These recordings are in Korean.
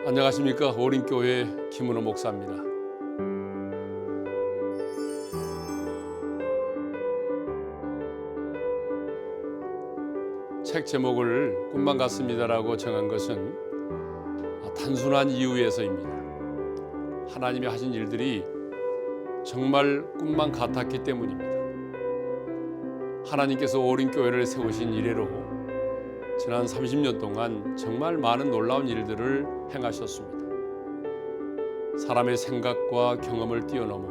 안녕하십니까. 오림교회 김은호 목사입니다. 책 제목을 꿈만 같습니다라고 정한 것은 단순한 이유에서입니다. 하나님이 하신 일들이 정말 꿈만 같았기 때문입니다. 하나님께서 오림교회를 세우신 이래로 지난 30년 동안 정말 많은 놀라운 일들을 행하셨습니다. 사람의 생각과 경험을 뛰어넘어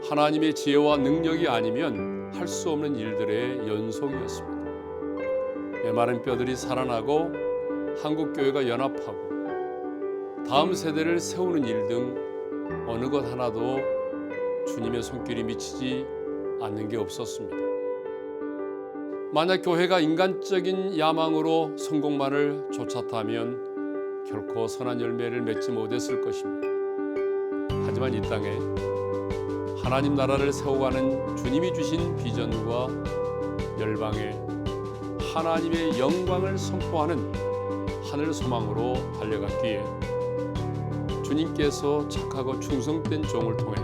하나님의 지혜와 능력이 아니면 할 수 없는 일들의 연속이었습니다. 메마른 뼈들이 살아나고 한국교회가 연합하고 다음 세대를 세우는 일 등 어느 것 하나도 주님의 손길이 미치지 않는 게 없었습니다. 만약 교회가 인간적인 야망으로 성공만을 쫓았다면 결코 선한 열매를 맺지 못했을 것입니다. 하지만 이 땅에 하나님 나라를 세워가는 주님이 주신 비전과 열방에 하나님의 영광을 선포하는 하늘 소망으로 달려갔기에 주님께서 착하고 충성된 종을 통해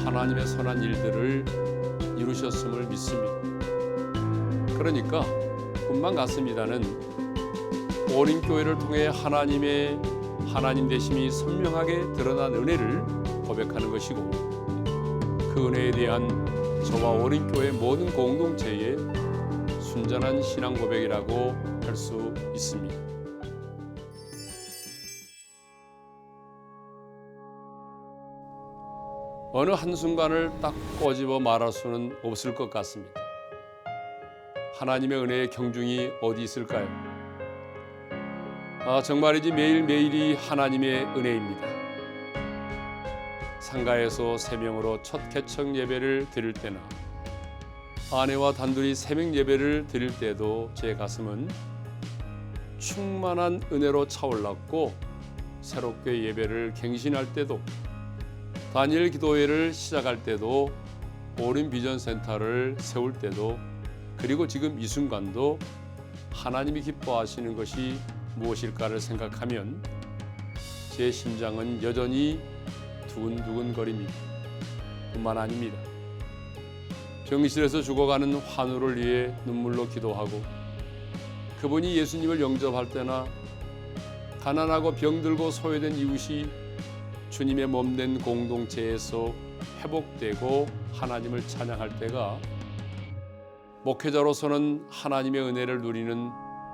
하나님의 선한 일들을 이루셨음을 믿습니다. 그러니까 꿈만 같습니다는 오림교회를 통해 하나님 되심이 선명하게 드러난 은혜를 고백하는 것이고 그 은혜에 대한 저와 오림교회 모든 공동체의 순전한 신앙 고백이라고 할 수 있습니다. 어느 한순간을 딱 꼬집어 말할 수는 없을 것 같습니다. 하나님의 은혜의 경중이 어디 있을까요? 정말이지 매일매일이 하나님의 은혜입니다. 상가에서 새명으로 첫 개척 예배를 드릴 때나 아내와 단둘이 새명 예배를 드릴 때도 제 가슴은 충만한 은혜로 차올랐고 새롭게 예배를 갱신할 때도 다니엘 기도회를 시작할 때도 오림 비전 센터를 세울 때도 그리고 지금 이 순간도 하나님이 기뻐하시는 것이 무엇일까를 생각하면 제 심장은 여전히 두근두근거립니다. 뿐만 아닙니다. 병실에서 죽어가는 환우를 위해 눈물로 기도하고 그분이 예수님을 영접할 때나 가난하고 병들고 소외된 이웃이 주님의 몸된 공동체에서 회복되고 하나님을 찬양할 때가 목회자로서는 하나님의 은혜를 누리는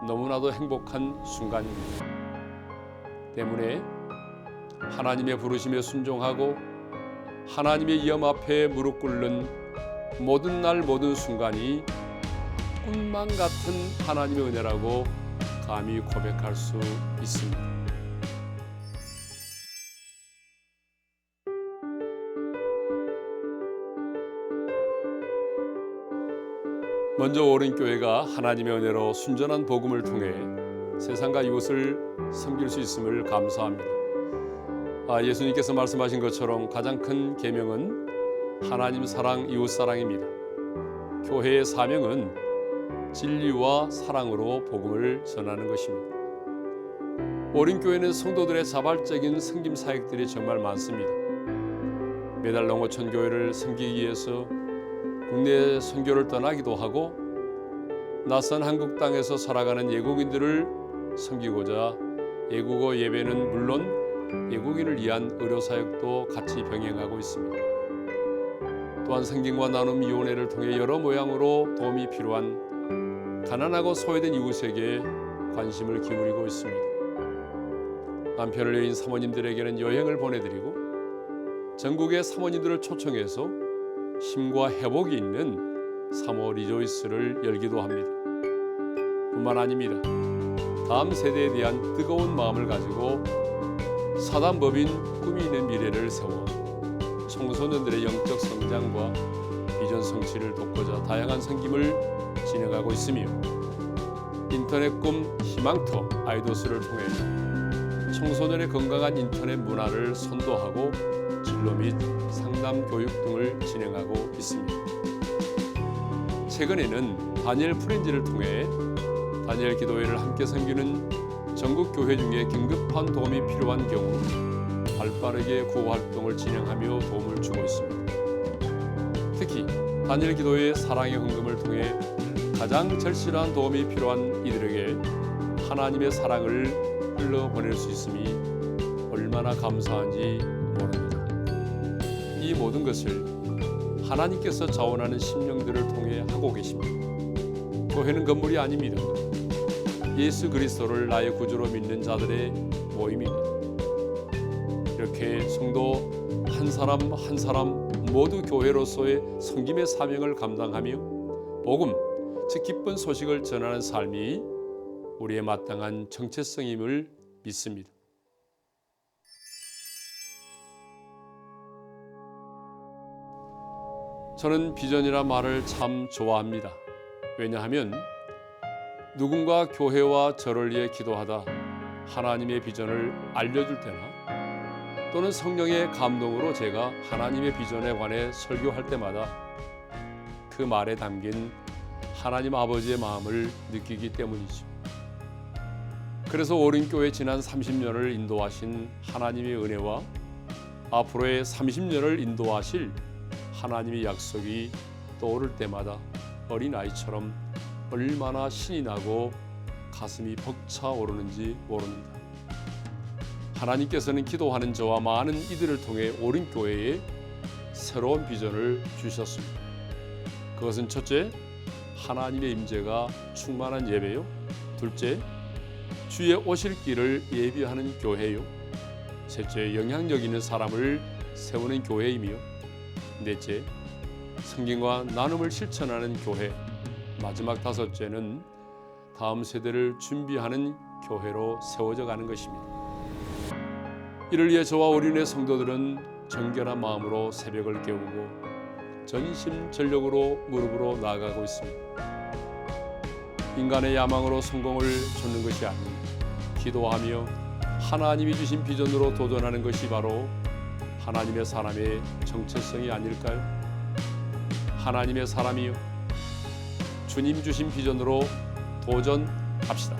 너무나도 행복한 순간입니다. 때문에 하나님의 부르심에 순종하고 하나님의 위엄 앞에 무릎 꿇는 모든 날 모든 순간이 꿈만 같은 하나님의 은혜라고 감히 고백할 수 있습니다. 먼저 오림교회가 하나님의 은혜로 순전한 복음을 통해 세상과 이웃을 섬길 수 있음을 감사합니다. 예수님께서 말씀하신 것처럼 가장 큰 계명은 하나님 사랑, 이웃 사랑입니다. 교회의 사명은 진리와 사랑으로 복음을 전하는 것입니다. 오림교회는 성도들의 자발적인 섬김 사역들이 정말 많습니다. 매달 농어촌 교회를 섬기기 위해서 국내 선교를 떠나기도 하고 낯선 한국 땅에서 살아가는 외국인들을 섬기고자 외국어 예배는 물론 외국인을 위한 의료사역도 같이 병행하고 있습니다. 또한 생김과 나눔위원회를 통해 여러 모양으로 도움이 필요한 가난하고 소외된 이웃에게 관심을 기울이고 있습니다. 남편을 잃은 사모님들에게는 여행을 보내드리고 전국의 사모님들을 초청해서 힘과 회복이 있는 사모 리조이스를 열기도 합니다. 뿐만 아닙니다. 다음 세대에 대한 뜨거운 마음을 가지고 사단법인 꿈이 있는 미래를 세워 청소년들의 영적 성장과 비전 성취를 돕고자 다양한 섬김을 진행하고 있으며 인터넷 꿈 희망터 아이도스를 통해 청소년의 건강한 인터넷 문화를 선도하고 진로 및 상담 교육 등을 진행하고 있습니다. 최근에는 다니엘 프렌즈를 통해 다니엘 기도회를 함께 섬기는 전국 교회 중에 긴급한 도움이 필요한 경우 발빠르게 구호 활동을 진행하며 도움을 주고 있습니다. 특히 단일 기도의 사랑의 헌금을 통해 가장 절실한 도움이 필요한 이들에게 하나님의 사랑을 흘러보낼 수 있음이 얼마나 감사한지 모릅니다. 이 모든 것을 하나님께서 자원하는 심령들을 통해 하고 계십니다. 교회는 건물이 아닙니다. 예수 그리스도를 나의 구주로 믿는 자들의 모임입니다. 이렇게 성도 한 사람 한 사람 모두 교회로서의 섬김의 사명을 감당하며 복음, 즉 기쁜 소식을 전하는 삶이 우리의 마땅한 정체성임을 믿습니다. 저는 비전이라 말을 참 좋아합니다. 왜냐하면 누군가 교회와 저를 위해 기도하다 하나님의 비전을 알려줄 때나 또는 성령의 감동으로 제가 하나님의 비전에 관해 설교할 때마다 그 말에 담긴 하나님 아버지의 마음을 느끼기 때문이죠. 그래서 오른교회 지난 30년을 인도하신 하나님의 은혜와 앞으로의 30년을 인도하실 하나님의 약속이 떠오를 때마다 어린아이처럼 얼마나 신이 나고 가슴이 벅차오르는지 모릅니다. 하나님께서는 기도하는 저와 많은 이들을 통해 오른교회에 새로운 비전을 주셨습니다. 그것은 첫째, 하나님의 임재가 충만한 예배요. 둘째, 주의 오실 길을 예비하는 교회요. 셋째, 영향력 있는 사람을 세우는 교회이며 넷째, 성경과 나눔을 실천하는 교회. 마지막 다섯째는 다음 세대를 준비하는 교회로 세워져 가는 것입니다. 이를 위해 저와 우리네 성도들은 정결한 마음으로 새벽을 깨우고 전심전력으로 무릎으로 나아가고 있습니다. 인간의 야망으로 성공을 좇는 것이 아닌 기도하며 하나님이 주신 비전으로 도전하는 것이 바로 하나님의 사람의 정체성이 아닐까요? 하나님의 사람이요, 주님 주신 비전으로 도전합시다.